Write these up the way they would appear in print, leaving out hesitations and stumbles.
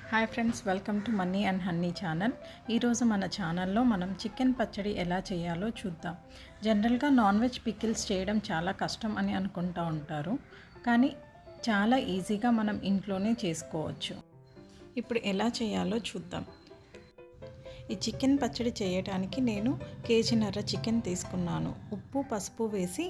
Hi friends, welcome to money and honey channel. ఈరోజు మన ఛానల్లో మనం చికెన్ పచ్చడి ఎలా చేయాలో చూద్దాం. జనరల్గా నాన్ వెజ్ పికిల్స్ చేయడం చాలా కష్టం అని అనుకుంటూ ఉంటారు, కానీ చాలా ఈజీగా మనం ఇంట్లోనే చేసుకోవచ్చు. ఇప్పుడు ఎలా చేయాలో చూద్దాం. ఈ చికెన్ పచ్చడి చేయడానికి నేను కేజీన్నర చికెన్ తీసుకున్నాను. ఉప్పు పసుపు వేసి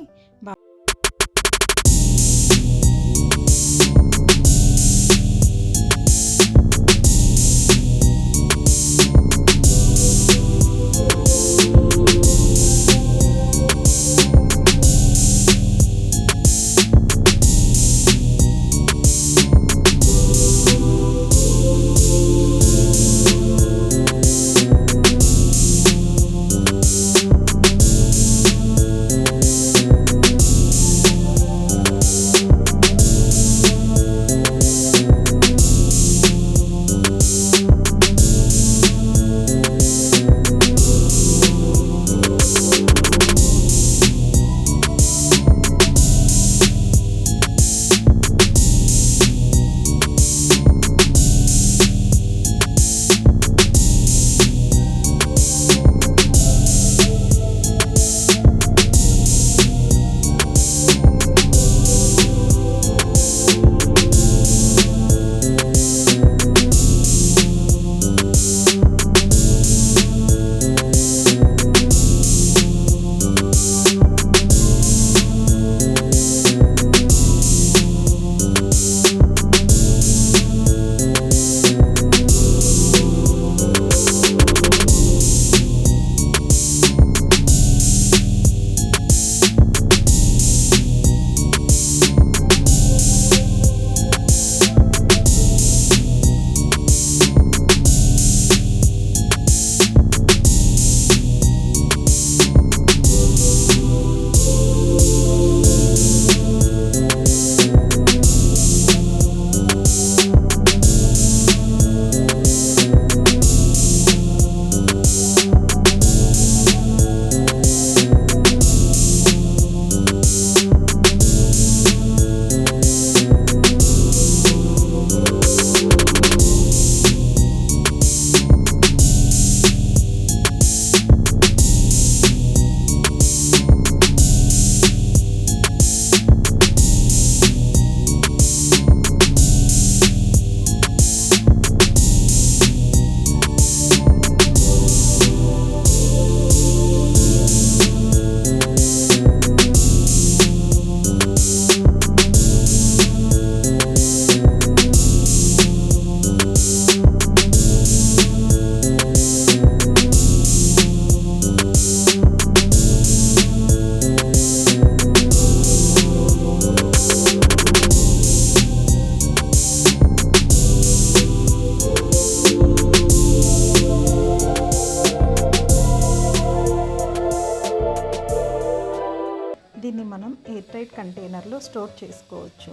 దీన్ని మనం ఎయిర్ టైట్ కంటైనర్లో స్టోర్ చేసుకోవచ్చు.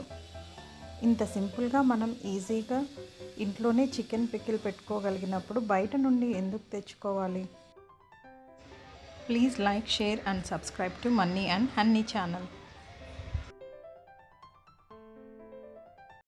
ఇంత సింపుల్గా మనం ఈజీగా ఇంట్లోనే చికెన్ పికిల్ పెట్టుకోగలిగినప్పుడు బయట నుండి ఎందుకు తెచ్చుకోవాలి? Please like, share and subscribe to money and honey channel.